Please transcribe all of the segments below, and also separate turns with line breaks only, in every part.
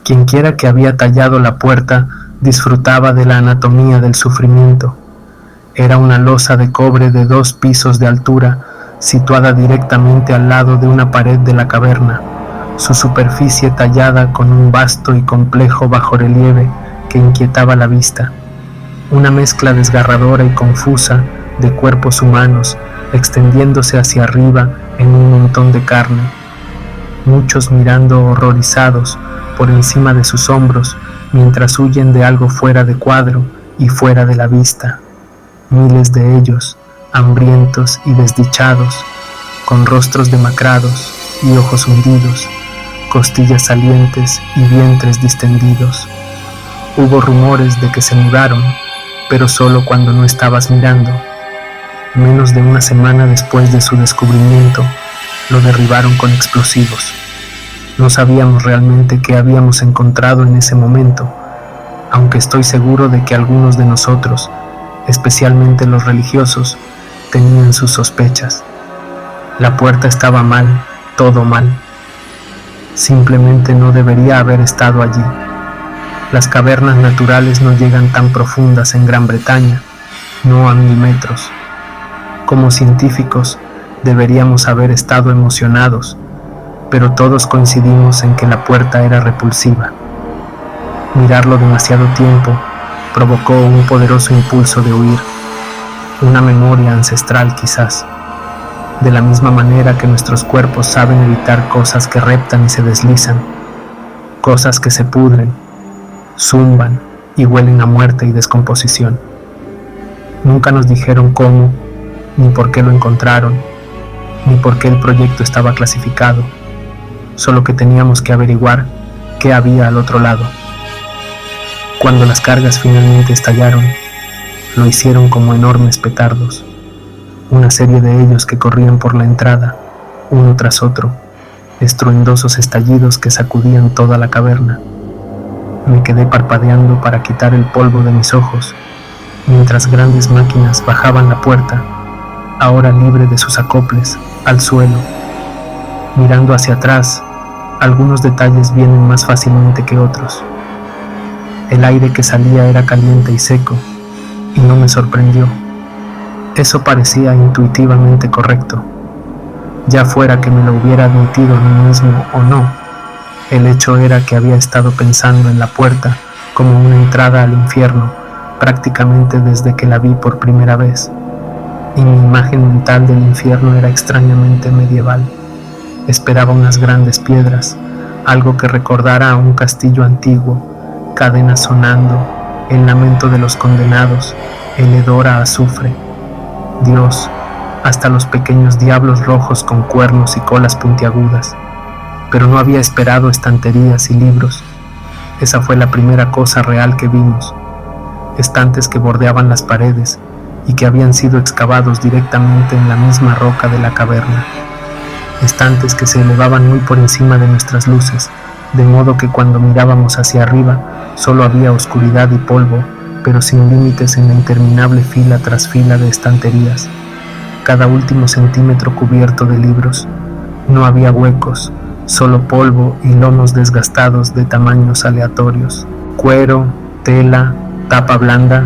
Quienquiera que había tallado la puerta disfrutaba de la anatomía del sufrimiento. Era una losa de cobre de 2 pisos de altura, situada directamente al lado de una pared de la caverna, su superficie tallada con un vasto y complejo bajorrelieve que inquietaba la vista. Una mezcla desgarradora y confusa de cuerpos humanos extendiéndose hacia arriba en un montón de carne, muchos mirando horrorizados por encima de sus hombros mientras huyen de algo fuera de cuadro y fuera de la vista. Miles de ellos, hambrientos y desdichados, con rostros demacrados y ojos hundidos, costillas salientes y vientres distendidos. Hubo rumores de que se mudaron, pero solo cuando no estabas mirando. Menos de una semana después de su descubrimiento, lo derribaron con explosivos. No sabíamos realmente qué habíamos encontrado en ese momento, aunque estoy seguro de que algunos de nosotros, especialmente los religiosos, tenían sus sospechas. La puerta estaba mal, todo mal. Simplemente no debería haber estado allí. Las cavernas naturales no llegan tan profundas en Gran Bretaña, no a 1000 metros. Como científicos, deberíamos haber estado emocionados, pero todos coincidimos en que la puerta era repulsiva. Mirarlo demasiado tiempo provocó un poderoso impulso de huir, una memoria ancestral quizás, de la misma manera que nuestros cuerpos saben evitar cosas que reptan y se deslizan, cosas que se pudren, zumban y huelen a muerte y descomposición. Nunca nos dijeron cómo, ni por qué lo encontraron, ni por qué el proyecto estaba clasificado, solo que teníamos que averiguar qué había al otro lado. Cuando las cargas finalmente estallaron, lo hicieron como enormes petardos, una serie de ellos que corrían por la entrada, uno tras otro, estruendosos estallidos que sacudían toda la caverna. Me quedé parpadeando para quitar el polvo de mis ojos, mientras grandes máquinas bajaban la puerta, ahora libre de sus acoples, al suelo. Mirando hacia atrás, algunos detalles vienen más fácilmente que otros. El aire que salía era caliente y seco, y no me sorprendió. Eso parecía intuitivamente correcto. Ya fuera que me lo hubiera admitido a mí mismo o no, el hecho era que había estado pensando en la puerta como una entrada al infierno prácticamente desde que la vi por primera vez, y mi imagen mental del infierno era extrañamente medieval. Esperaba unas grandes piedras, algo que recordara a un castillo antiguo, cadenas sonando, el lamento de los condenados, el hedor a azufre. Dios, hasta los pequeños diablos rojos con cuernos y colas puntiagudas. Pero no había esperado estanterías y libros. Esa fue la primera cosa real que vimos. Estantes que bordeaban las paredes y que habían sido excavados directamente en la misma roca de la caverna. Estantes que se elevaban muy por encima de nuestras luces, de modo que cuando mirábamos hacia arriba solo había oscuridad y polvo, pero sin límites en la interminable fila tras fila de estanterías, cada último centímetro cubierto de libros. No había huecos, solo polvo y lomos desgastados de tamaños aleatorios, cuero, tela, tapa blanda,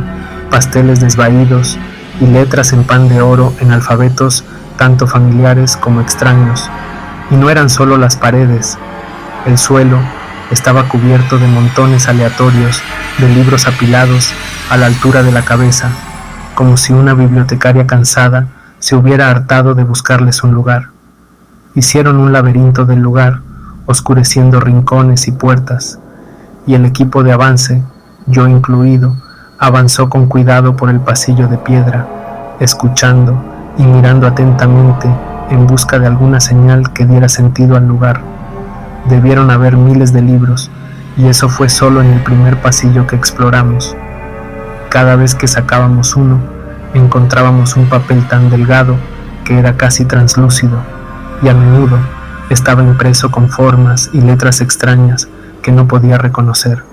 pasteles desvaídos y letras en pan de oro en alfabetos tanto familiares como extraños. Y no eran solo las paredes, el suelo estaba cubierto de montones aleatorios de libros apilados a la altura de la cabeza, como si una bibliotecaria cansada se hubiera hartado de buscarles un lugar. Hicieron un laberinto del lugar, oscureciendo rincones y puertas, y el equipo de avance, yo incluido, avanzó con cuidado por el pasillo de piedra, escuchando y mirando atentamente en busca de alguna señal que diera sentido al lugar. Debieron haber miles de libros, y eso fue solo en el primer pasillo que exploramos. Cada vez que sacábamos uno, encontrábamos un papel tan delgado que era casi translúcido, y a menudo estaba impreso con formas y letras extrañas que no podía reconocer.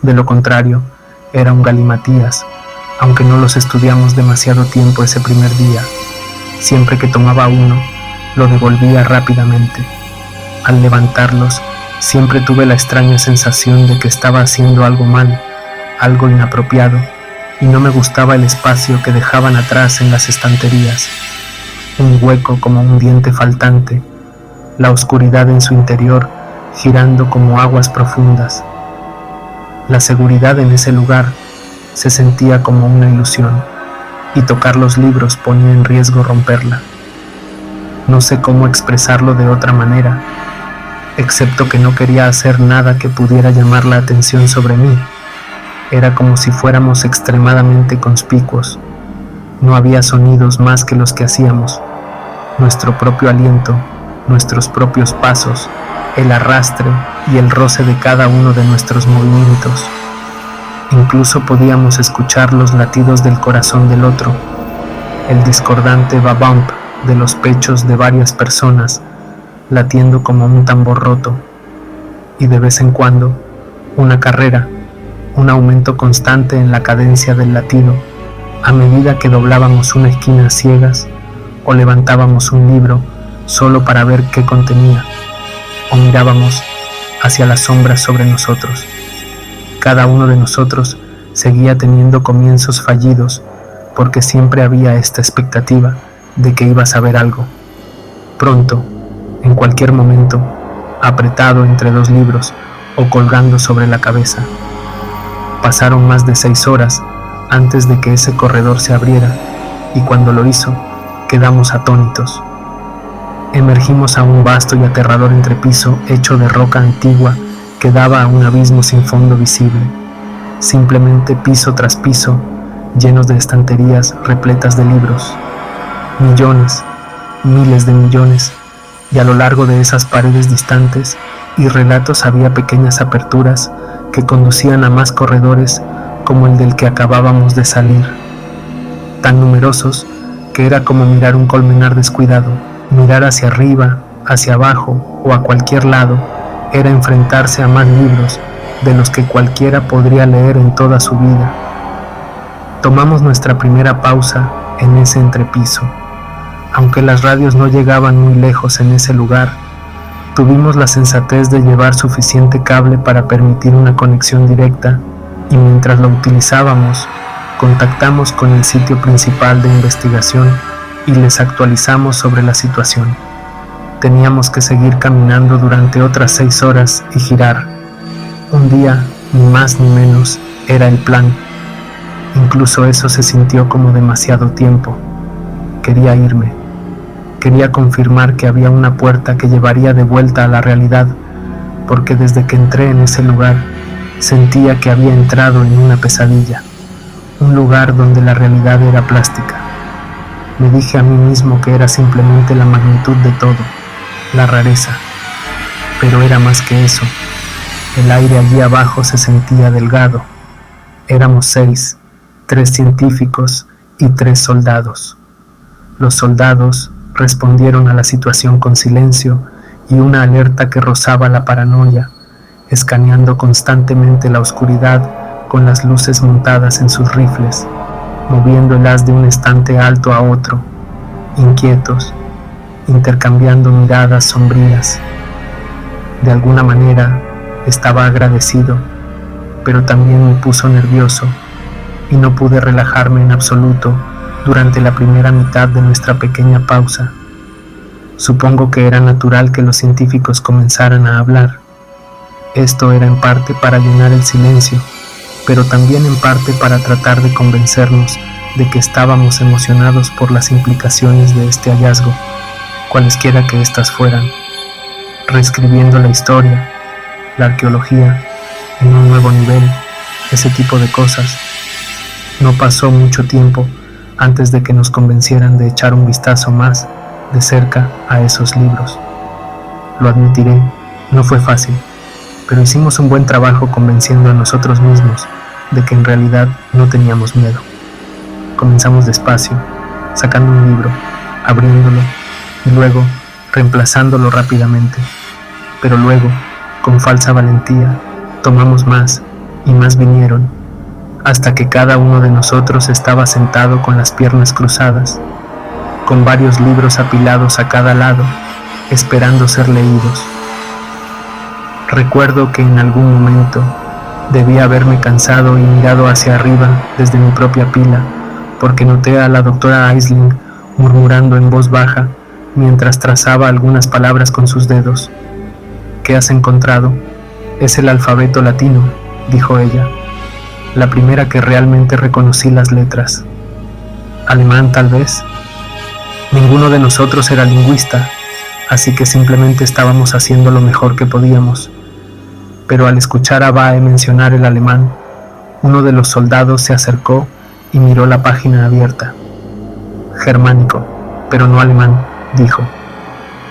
De lo contrario, era un galimatías, aunque no los estudiamos demasiado tiempo ese primer día. Siempre que tomaba uno, lo devolvía rápidamente. Al levantarlos, Siempre tuve la extraña sensación de que estaba haciendo algo mal, algo inapropiado, y no me gustaba el espacio que dejaban atrás en las estanterías, un hueco como un diente faltante, la oscuridad en su interior girando como aguas profundas. La seguridad en ese lugar se sentía como una ilusión, y tocar los libros ponía en riesgo romperla. No sé cómo expresarlo de otra manera, excepto que no quería hacer nada que pudiera llamar la atención sobre mí. Era como si fuéramos extremadamente conspicuos. No había sonidos más que los que hacíamos, nuestro propio aliento, nuestros propios pasos, el arrastre y el roce de cada uno de nuestros movimientos. Incluso podíamos escuchar los latidos del corazón del otro, el discordante ba-bump de los pechos de varias personas latiendo como un tambor roto, y de vez en cuando una carrera, un aumento constante en la cadencia del latido a medida que doblábamos una esquina a ciegas o levantábamos un libro solo para ver qué contenía, o mirábamos hacia las sombras sobre nosotros. Cada uno de nosotros seguía teniendo comienzos fallidos porque siempre había esta expectativa de que ibas a ver algo. Pronto, en cualquier momento, apretado entre dos libros o colgando sobre la cabeza. Pasaron más de 6 horas antes de que ese corredor se abriera, y cuando lo hizo, quedamos atónitos. Emergimos a un vasto y aterrador entrepiso hecho de roca antigua que daba a un abismo sin fondo visible, simplemente piso tras piso, llenos de estanterías repletas de libros. Millones, miles de millones, y a lo largo de esas paredes distantes y relatos había pequeñas aperturas que conducían a más corredores como el del que acabábamos de salir, tan numerosos que era como mirar un colmenar descuidado. Mirar hacia arriba, hacia abajo o a cualquier lado era enfrentarse a más libros de los que cualquiera podría leer en toda su vida. Tomamos nuestra primera pausa en ese entrepiso. Aunque las radios no llegaban muy lejos en ese lugar, tuvimos la sensatez de llevar suficiente cable para permitir una conexión directa, y mientras lo utilizábamos, contactamos con el sitio principal de investigación y les actualizamos sobre la situación. Teníamos que seguir caminando durante otras 6 horas y girar. Un día, ni más ni menos, era el plan. Incluso eso se sintió como demasiado tiempo. Quería irme. Quería confirmar que había una puerta que llevaría de vuelta a la realidad, porque desde que entré en ese lugar, sentía que había entrado en una pesadilla, un lugar donde la realidad era plástica. Me dije a mí mismo que era simplemente la magnitud de todo, la rareza, pero era más que eso. El aire allí abajo se sentía delgado. Éramos 6, 3 científicos y 3 soldados. Los soldados respondieron a la situación con silencio y una alerta que rozaba la paranoia, escaneando constantemente la oscuridad con las luces montadas en sus rifles, moviendo el haz de un estante alto a otro, inquietos, intercambiando miradas sombrías. De alguna manera estaba agradecido, pero también me puso nervioso y no pude relajarme en absoluto durante la primera mitad de nuestra pequeña pausa. Supongo que era natural que los científicos comenzaran a hablar. Esto era en parte para llenar el silencio, pero también en parte para tratar de convencernos de que estábamos emocionados por las implicaciones de este hallazgo, cualesquiera que éstas fueran, reescribiendo la historia, la arqueología, en un nuevo nivel, ese tipo de cosas. No pasó mucho tiempo antes de que nos convencieran de echar un vistazo más de cerca a esos libros. Lo admitiré, no fue fácil, pero hicimos un buen trabajo convenciendo a nosotros mismos de que en realidad no teníamos miedo. Comenzamos despacio, sacando un libro, abriéndolo y luego reemplazándolo rápidamente. Pero luego, con falsa valentía, tomamos más y más vinieron, hasta que cada uno de nosotros estaba sentado con las piernas cruzadas, con varios libros apilados a cada lado, esperando ser leídos. Recuerdo que en algún momento debía haberme cansado y mirado hacia arriba desde mi propia pila, porque noté a la doctora Aisling murmurando en voz baja mientras trazaba algunas palabras con sus dedos. ¿Qué has encontrado? Es el alfabeto latino, dijo ella, la primera que realmente reconocí las letras. ¿Alemán, tal vez? Ninguno de nosotros era lingüista, así que simplemente estábamos haciendo lo mejor que podíamos. Pero al escuchar a Bae mencionar el alemán, uno de los soldados se acercó y miró la página abierta. Germánico, pero no alemán, dijo.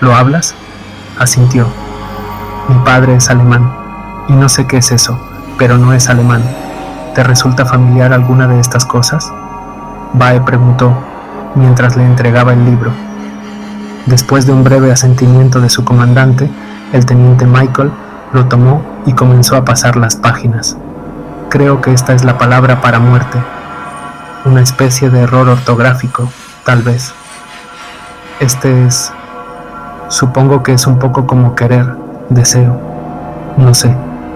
¿Lo hablas? Asintió. Mi padre es alemán, y no sé qué es eso, pero no es alemán. ¿Te resulta familiar alguna de estas cosas? Bae preguntó, mientras le entregaba el libro. Después de un breve asentimiento de su comandante, el teniente Michael lo tomó y comenzó a pasar las páginas. Creo que esta es la palabra para muerte. Una especie de error ortográfico, tal vez. Este es... Supongo que es un poco como querer, deseo. No sé,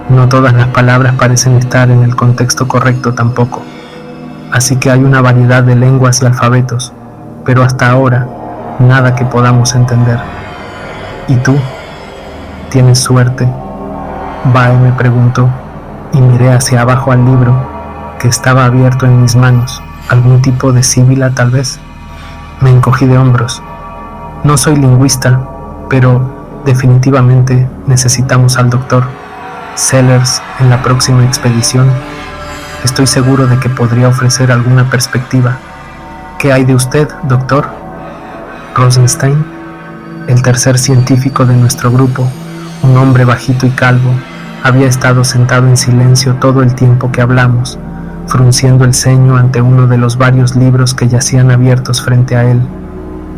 no todas las palabras parecen estar en el contexto correcto tampoco. Así que hay una variedad de lenguas y alfabetos, pero hasta ahora, nada que podamos entender. ¿Y tú? ¿Tienes suerte? Bae me preguntó, y miré hacia abajo al libro, que estaba abierto en mis manos. ¿Algún tipo de síbila, tal vez? Me encogí de hombros. No soy lingüista, pero definitivamente necesitamos al doctor Sellers en la próxima expedición. Estoy seguro de que podría ofrecer alguna perspectiva. ¿Qué hay de usted, doctor? Rosenstein, el tercer científico de nuestro grupo, un hombre bajito y calvo, había estado sentado en silencio todo el tiempo que hablamos, frunciendo el ceño ante uno de los varios libros que yacían abiertos frente a él.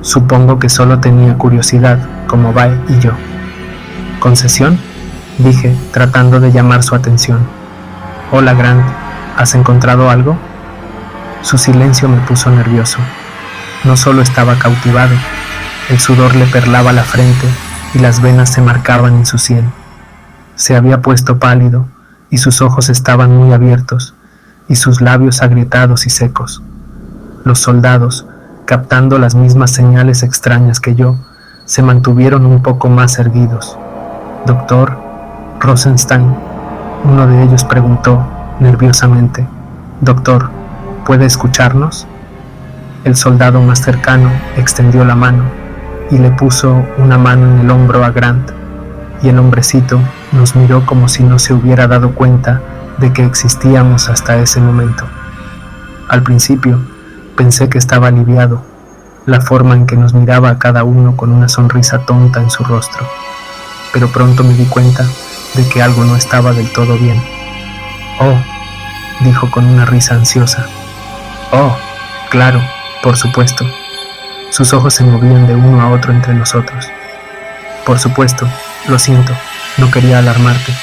Supongo que solo tenía curiosidad, como Bae y yo. ¿Concesión?, dije, tratando de llamar su atención. Hola, Grant, ¿has encontrado algo? Su silencio me puso nervioso. No solo estaba cautivado, el sudor le perlaba la frente y las venas se marcaban en su sien. Se había puesto pálido y sus ojos estaban muy abiertos y sus labios agrietados y secos. Los soldados, captando las mismas señales extrañas que yo, se mantuvieron un poco más erguidos. Doctor Rosenstein, uno de ellos preguntó nerviosamente. Doctor, ¿puede escucharnos? El soldado más cercano extendió la mano y le puso una mano en el hombro a Grant, y el hombrecito nos miró como si no se hubiera dado cuenta de que existíamos hasta ese momento. Al principio pensé que estaba aliviado, la forma en que nos miraba a cada uno con una sonrisa tonta en su rostro, pero pronto me di cuenta de que algo no estaba del todo bien. Oh, dijo con una risa ansiosa. Oh, claro, por supuesto. Sus ojos se movían de uno a otro entre nosotros. Por supuesto, lo siento, no quería alarmarte.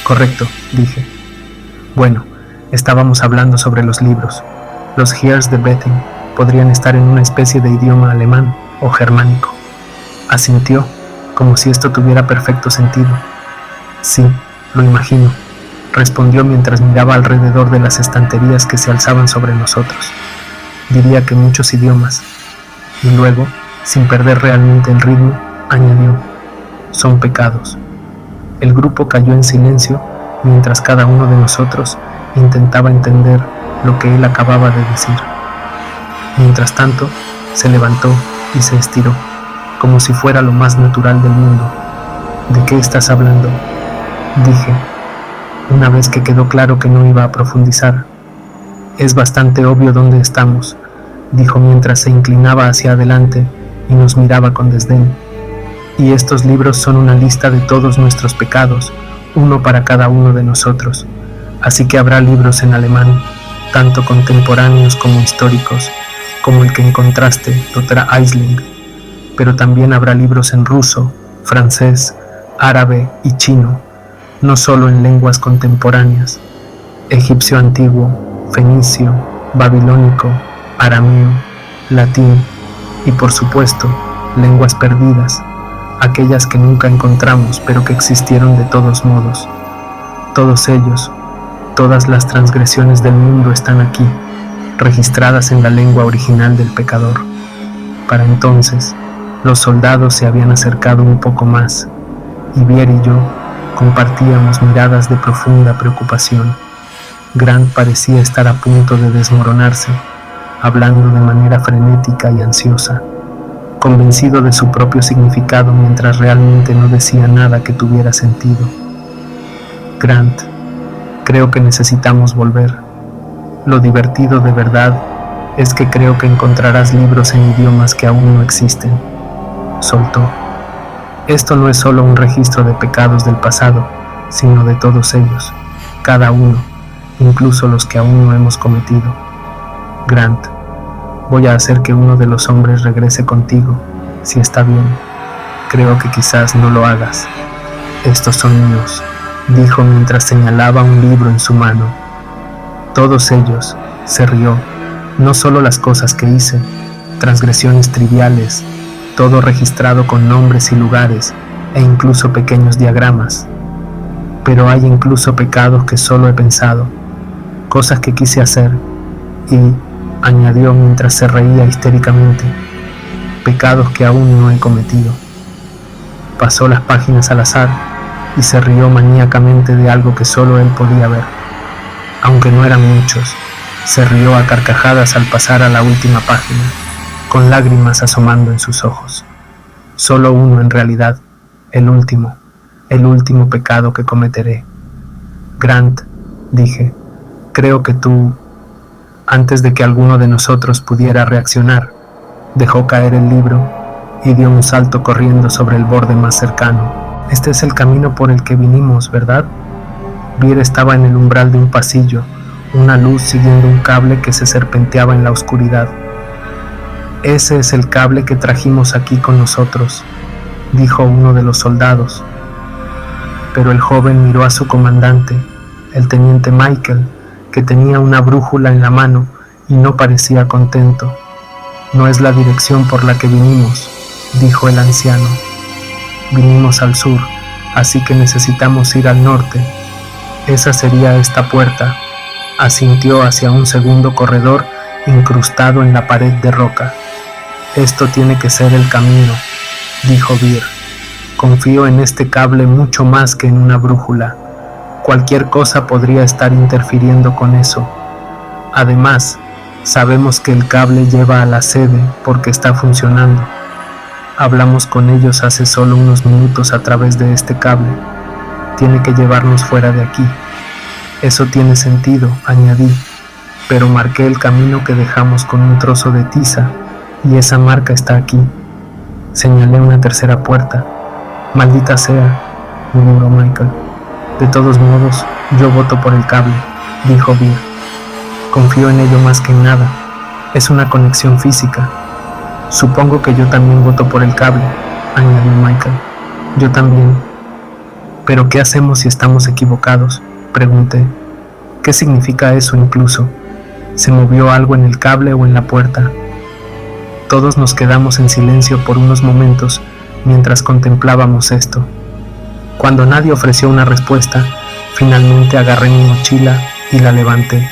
Correcto, dije. Bueno, estábamos hablando sobre los libros. Los Heers de Bething podrían estar en una especie de idioma alemán o germánico. Asintió, como si esto tuviera perfecto sentido. Sí, lo imagino, respondió mientras miraba alrededor de las estanterías que se alzaban sobre nosotros. Diría que muchos idiomas. Y luego, sin perder realmente el ritmo, añadió: son pecados. El grupo cayó en silencio mientras cada uno de nosotros intentaba entender lo que él acababa de decir. Mientras tanto, se levantó y se estiró, como si fuera lo más natural del mundo. ¿De qué estás hablando?, dije, una vez que quedó claro que no iba a profundizar. Es bastante obvio dónde estamos, dijo mientras se inclinaba hacia adelante y nos miraba con desdén. Y estos libros son una lista de todos nuestros pecados, uno para cada uno de nosotros. Así que habrá libros en alemán, tanto contemporáneos como históricos, como el que encontraste, doctora Aisling. Pero también habrá libros en ruso, francés, árabe y chino, no solo en lenguas contemporáneas: egipcio antiguo, fenicio, babilónico, arameo, latín y, por supuesto, lenguas perdidas, aquellas que nunca encontramos pero que existieron de todos modos. Todos ellos, todas las transgresiones del mundo están aquí, registradas en la lengua original del pecador. Para entonces, los soldados se habían acercado un poco más, y Bier y yo compartíamos miradas de profunda preocupación. Grant parecía estar a punto de desmoronarse, hablando de manera frenética y ansiosa, convencido de su propio significado mientras realmente no decía nada que tuviera sentido. Grant, creo que necesitamos volver. Lo divertido de verdad es que creo que encontrarás libros en idiomas que aún no existen. Soltó. Esto no es solo un registro de pecados del pasado, sino de todos ellos, cada uno, incluso los que aún no hemos cometido. Grant, voy a hacer que uno de los hombres regrese contigo, si está bien. Creo que quizás no lo hagas. Estos son míos, dijo mientras señalaba un libro en su mano. Todos ellos, se rió, no solo las cosas que hice, transgresiones triviales, todo registrado con nombres y lugares, e incluso pequeños diagramas. Pero hay incluso pecados que solo he pensado, cosas que quise hacer, y, añadió mientras se reía histéricamente, pecados que aún no he cometido. Pasó las páginas al azar y se rió maníacamente de algo que solo él podía ver. Aunque no eran muchos, se rió a carcajadas al pasar a la última página, con lágrimas asomando en sus ojos. Solo uno en realidad, el último pecado que cometeré. Grant, dije, creo que tú, antes de que alguno de nosotros pudiera reaccionar, dejó caer el libro y dio un salto corriendo sobre el borde más cercano. Este es el camino por el que vinimos, ¿verdad? Bier estaba en el umbral de un pasillo, una luz siguiendo un cable que se serpenteaba en la oscuridad. Ese es el cable que trajimos aquí con nosotros, dijo uno de los soldados. Pero el joven miró a su comandante, el teniente Michael, que tenía una brújula en la mano y no parecía contento. No es la dirección por la que vinimos, dijo el anciano. Vinimos al sur, así que necesitamos ir al norte. Esa sería esta puerta, asintió hacia un segundo corredor incrustado en la pared de roca. Esto tiene que ser el camino, dijo Bier. Confío en este cable mucho más que en una brújula. Cualquier cosa podría estar interfiriendo con eso. Además, sabemos que el cable lleva a la sede porque está funcionando. Hablamos con ellos hace solo unos minutos a través de este cable. Tiene que llevarnos fuera de aquí. Eso tiene sentido, añadí, pero marqué el camino que dejamos con un trozo de tiza y esa marca está aquí. Señalé una tercera puerta. Maldita sea, murmuró Michael. De todos modos, yo voto por el cable, dijo Bier. Confío en ello más que en nada. Es una conexión física. Supongo que yo también voto por el cable, añadió Michael. Yo también. ¿Pero qué hacemos si estamos equivocados?, pregunté. ¿Qué significa eso incluso? ¿Se movió algo en el cable o en la puerta? Todos nos quedamos en silencio por unos momentos mientras contemplábamos esto. Cuando nadie ofreció una respuesta, finalmente agarré mi mochila y la levanté.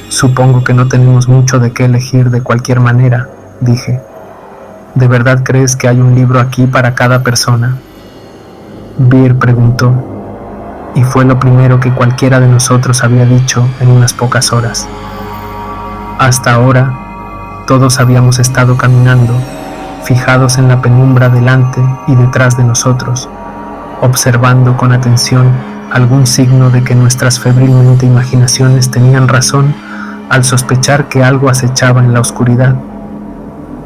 Supongo que no tenemos mucho de qué elegir de cualquier manera, dije. ¿De verdad crees que hay un libro aquí para cada persona? Bier preguntó, y fue lo primero que cualquiera de nosotros había dicho en unas pocas horas. Hasta ahora, todos habíamos estado caminando, fijados en la penumbra delante y detrás de nosotros, observando con atención algún signo de que nuestras febrilmente imaginaciones tenían razón al sospechar que algo acechaba en la oscuridad.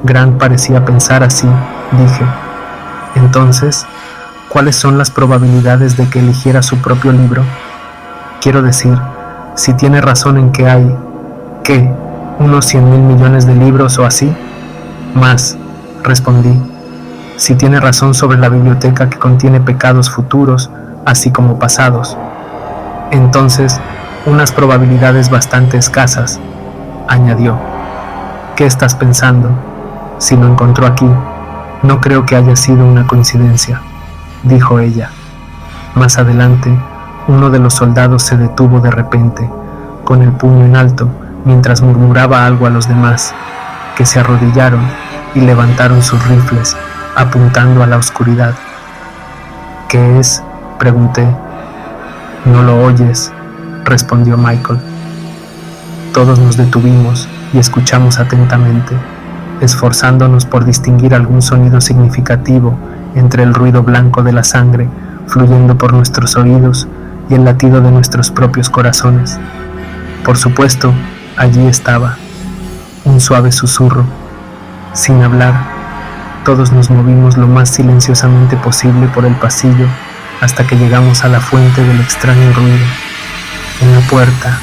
Grant parecía pensar así, dije. Entonces, ¿cuáles son las probabilidades de que eligiera su propio libro? Quiero decir, si tiene razón en que hay, ¿qué? ¿Unos 100,000 millones de libros o así? Más, respondí. Si tiene razón sobre la biblioteca que contiene pecados futuros, así como pasados. Entonces, unas probabilidades bastante escasas, añadió. ¿Qué estás pensando? Si lo encontró aquí, No creo que haya sido una coincidencia, dijo ella. Más adelante, uno de los soldados se detuvo de repente, con el puño en alto, mientras murmuraba algo a los demás, que se arrodillaron y levantaron sus rifles, apuntando a la oscuridad. ¿Qué es?, pregunté. No lo oyes, respondió Michael. Todos nos detuvimos y escuchamos atentamente, esforzándonos por distinguir algún sonido significativo entre el ruido blanco de la sangre fluyendo por nuestros oídos y el latido de nuestros propios corazones. Por supuesto, allí estaba, un suave susurro. Sin hablar, todos nos movimos lo más silenciosamente posible por el pasillo hasta que llegamos a la fuente del extraño ruido. Una puerta,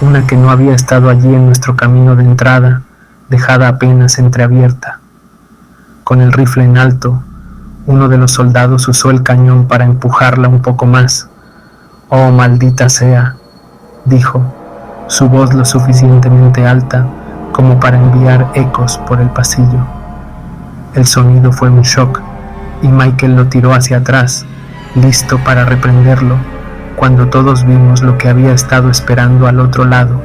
una que no había estado allí en nuestro camino de entrada, dejada apenas entreabierta. Con el rifle en alto, uno de los soldados usó el cañón para empujarla un poco más. «Oh, maldita sea», dijo, su voz lo suficientemente alta como para enviar ecos por el pasillo. El sonido fue un shock y Michael lo tiró hacia atrás, listo para reprenderlo, cuando todos vimos lo que había estado esperando al otro lado.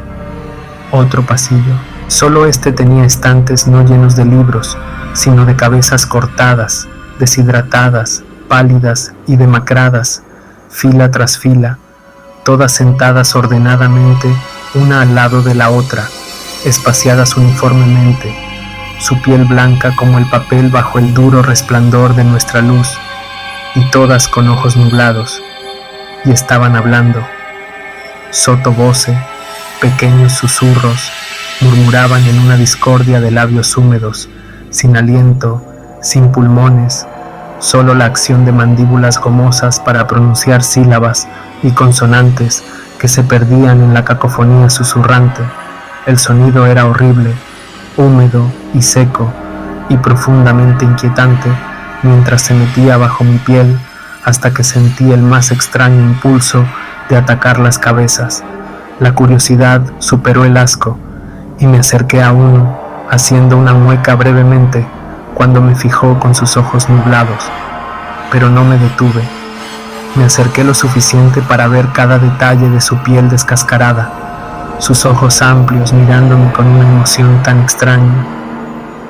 Otro pasillo. Solo este tenía estantes no llenos de libros, sino de cabezas cortadas, deshidratadas, pálidas y demacradas, fila tras fila, todas sentadas ordenadamente una al lado de la otra, espaciadas uniformemente, su piel blanca como el papel bajo el duro resplandor de nuestra luz, y todas con ojos nublados, y estaban hablando. Sotto voce, pequeños susurros, murmuraban en una discordia de labios húmedos, sin aliento, sin pulmones, solo la acción de mandíbulas gomosas para pronunciar sílabas y consonantes que se perdían en la cacofonía susurrante. El sonido era horrible, húmedo y seco, y profundamente inquietante, mientras se metía bajo mi piel hasta que sentí el más extraño impulso de atacar las cabezas. La curiosidad superó el asco, y me acerqué a uno, haciendo una mueca brevemente, cuando me fijó con sus ojos nublados. Pero no me detuve. Me acerqué lo suficiente para ver cada detalle de su piel descascarada, sus ojos amplios mirándome con una emoción tan extraña.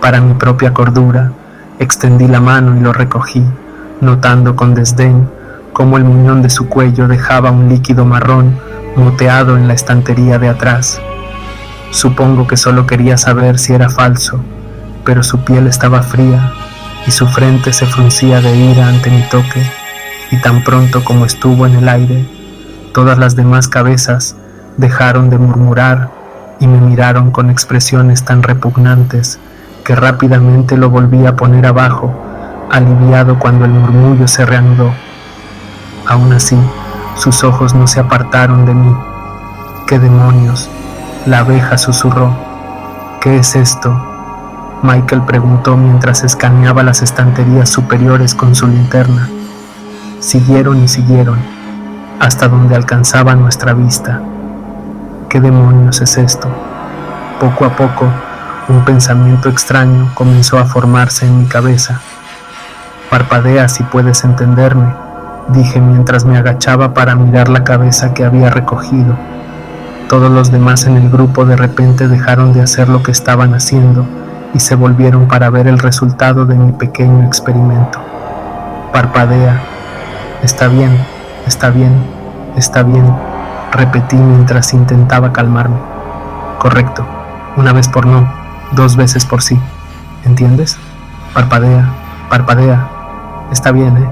Para mi propia cordura, extendí la mano y lo recogí, notando con desdén cómo el muñón de su cuello dejaba un líquido marrón moteado en la estantería de atrás. Supongo que solo quería saber si era falso, pero su piel estaba fría y su frente se fruncía de ira ante mi toque, y tan pronto como estuvo en el aire, todas las demás cabezas dejaron de murmurar y me miraron con expresiones tan repugnantes que rápidamente lo volví a poner abajo, aliviado cuando el murmullo se reanudó. Aún así, sus ojos no se apartaron de mí. «¿Qué demonios?», la abeja susurró. «¿Qué es esto?», Michael preguntó mientras escaneaba las estanterías superiores con su linterna. Siguieron y siguieron, hasta donde alcanzaba nuestra vista. «¿Qué demonios es esto?». Poco a poco, un pensamiento extraño comenzó a formarse en mi cabeza. «Parpadea si puedes entenderme», dije mientras me agachaba para mirar la cabeza que había recogido. Todos los demás en el grupo de repente dejaron de hacer lo que estaban haciendo y se volvieron para ver el resultado de mi pequeño experimento. «Parpadea. Está bien, está bien, está bien», repetí mientras intentaba calmarme. «Correcto. Una vez por no, 2 veces por sí. ¿Entiendes? Parpadea, parpadea. Está bien, ¿eh?».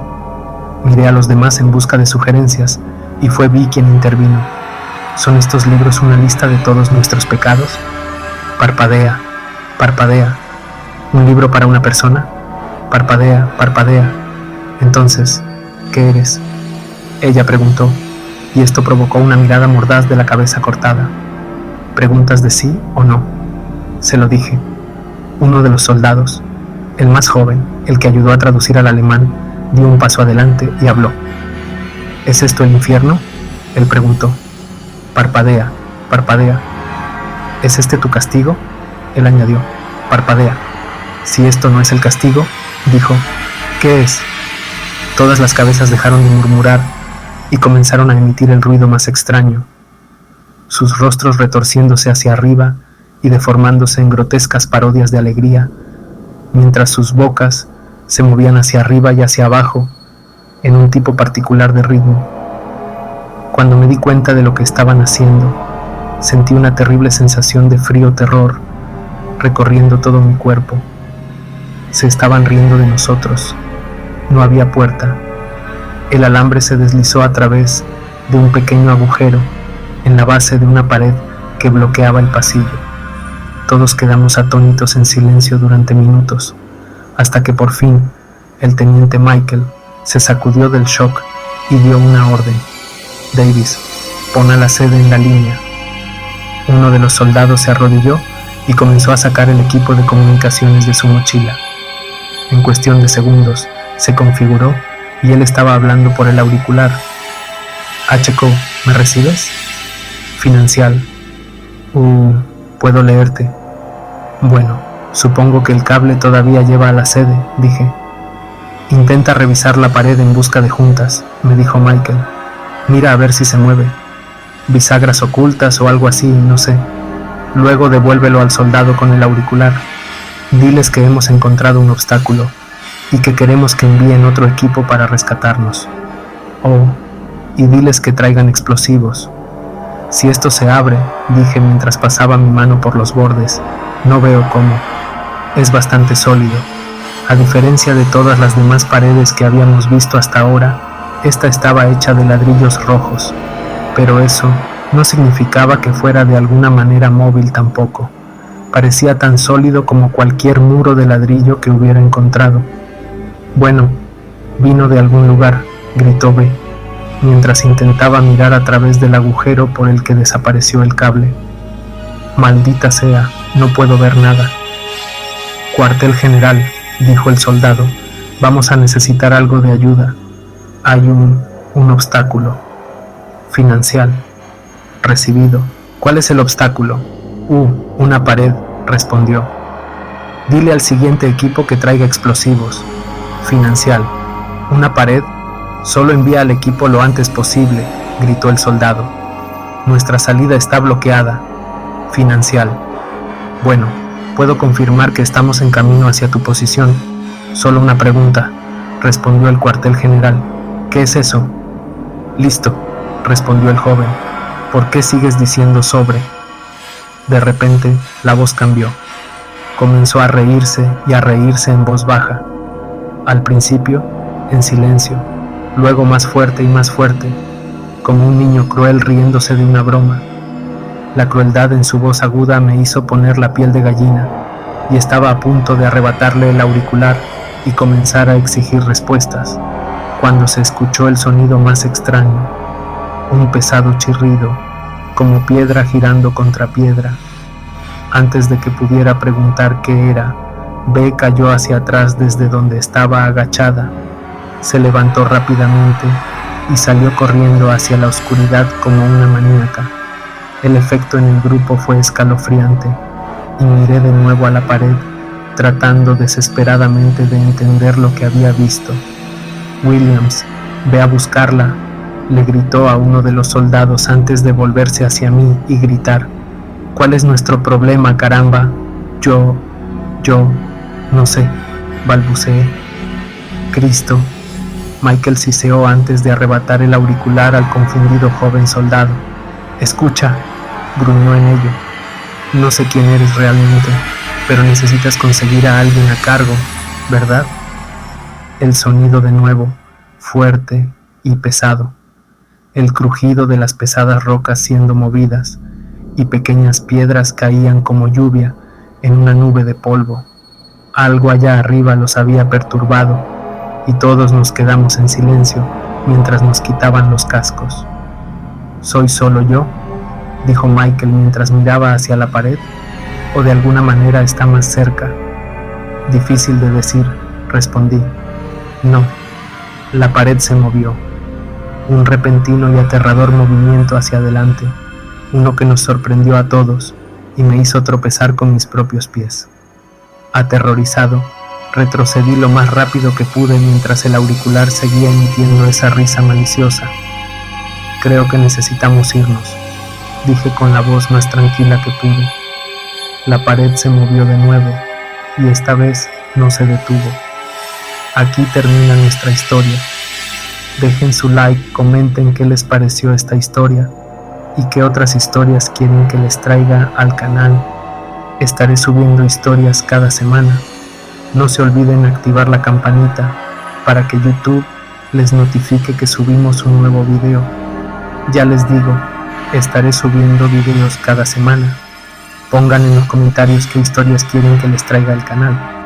Miré a los demás en busca de sugerencias y fue Vi quien intervino. «¿Son estos libros una lista de todos nuestros pecados?». «Parpadea, parpadea. ¿Un libro para una persona?». «Parpadea, parpadea. Entonces, ¿qué eres?». Ella preguntó, y esto provocó una mirada mordaz de la cabeza cortada. «¿Preguntas de sí o no?». Se lo dije. Uno de los soldados, el más joven, el que ayudó a traducir al alemán, dio un paso adelante y habló. «¿Es esto el infierno?», él preguntó. «Parpadea, parpadea». «¿Es este tu castigo?», él añadió. «Parpadea». Si esto no es el castigo, dijo, ¿qué es? Todas las cabezas dejaron de murmurar y comenzaron a emitir el ruido más extraño, sus rostros retorciéndose hacia arriba y deformándose en grotescas parodias de alegría, mientras sus bocas se movían hacia arriba y hacia abajo en un tipo particular de ritmo. Cuando me di cuenta de lo que estaban haciendo, sentí una terrible sensación de frío terror recorriendo todo mi cuerpo. Se estaban riendo de nosotros. No había puerta. El alambre se deslizó a través de un pequeño agujero en la base de una pared que bloqueaba el pasillo. Todos quedamos atónitos en silencio durante minutos, hasta que por fin el teniente Michael se sacudió del shock y dio una orden. Davis, pon a la sede en la línea. Uno de los soldados se arrodilló y comenzó a sacar el equipo de comunicaciones de su mochila. En cuestión de segundos, se configuró y él estaba hablando por el auricular. HQ, ¿me recibes? Financial. Puedo leerte. Bueno, supongo que el cable todavía lleva a la sede, dije. Intenta revisar la pared en busca de juntas, me dijo Michael. Mira a ver si se mueve. Bisagras ocultas o algo así, no sé. Luego devuélvelo al soldado con el auricular. Diles que hemos encontrado un obstáculo y que queremos que envíen otro equipo para rescatarnos. Y diles que traigan explosivos. Si esto se abre, dije mientras pasaba mi mano por los bordes, no veo cómo. Es bastante sólido. A diferencia de todas las demás paredes que habíamos visto hasta ahora, esta estaba hecha de ladrillos rojos, pero eso no significaba que fuera de alguna manera móvil tampoco. Parecía tan sólido como cualquier muro de ladrillo que hubiera encontrado. Bueno, vino de algún lugar, gritó B, mientras intentaba mirar a través del agujero por el que desapareció el cable. Maldita sea, no puedo ver nada. Cuartel general, dijo el soldado, vamos a necesitar algo de ayuda. Hay un obstáculo. Financial. Recibido. ¿Cuál es el obstáculo? Una pared, respondió. Dile al siguiente equipo que traiga explosivos. Financial. ¿Una pared? Solo envía al equipo lo antes posible, gritó el soldado. Nuestra salida está bloqueada. Financial. Bueno, puedo confirmar que estamos en camino hacia tu posición. Solo una pregunta, respondió el cuartel general. ¿Qué es eso? Listo, respondió el joven. ¿Por qué sigues diciendo sobre? De repente, la voz cambió. Comenzó a reírse y a reírse en voz baja. Al principio, en silencio, luego más fuerte y más fuerte, como un niño cruel riéndose de una broma. La crueldad en su voz aguda me hizo poner la piel de gallina, y estaba a punto de arrebatarle el auricular y comenzar a exigir respuestas, cuando se escuchó el sonido más extraño, un pesado chirrido, como piedra girando contra piedra. Antes de que pudiera preguntar qué era, B cayó hacia atrás desde donde estaba agachada, se levantó rápidamente y salió corriendo hacia la oscuridad como una maníaca. El efecto en el grupo fue escalofriante y miré de nuevo a la pared, tratando desesperadamente de entender lo que había visto. Williams, ve a buscarla, le gritó a uno de los soldados antes de volverse hacia mí y gritar. ¿Cuál es nuestro problema, caramba? Yo, no sé, balbuceé. Cristo. Michael siseó antes de arrebatar el auricular al confundido joven soldado. Escucha, gruñó en ello. No sé quién eres realmente, pero necesitas conseguir a alguien a cargo, ¿verdad? El sonido de nuevo, fuerte y pesado. El crujido de las pesadas rocas siendo movidas, y pequeñas piedras caían como lluvia en una nube de polvo. Algo allá arriba los había perturbado, y todos nos quedamos en silencio mientras nos quitaban los cascos. ¿Soy solo yo?, dijo Michael mientras miraba hacia la pared, ¿o de alguna manera está más cerca? Difícil de decir, respondí. No, la pared se movió. Un repentino y aterrador movimiento hacia adelante, uno que nos sorprendió a todos y me hizo tropezar con mis propios pies. Aterrorizado, retrocedí lo más rápido que pude mientras el auricular seguía emitiendo esa risa maliciosa. Creo que necesitamos irnos, dije con la voz más tranquila que pude. La pared se movió de nuevo y esta vez no se detuvo. Aquí termina nuestra historia. Dejen su like, comenten qué les pareció esta historia y qué otras historias quieren que les traiga al canal. Estaré subiendo historias cada semana. No se olviden activar la campanita para que YouTube les notifique que subimos un nuevo video. Ya les digo, estaré subiendo videos cada semana. Pongan en los comentarios qué historias quieren que les traiga al canal.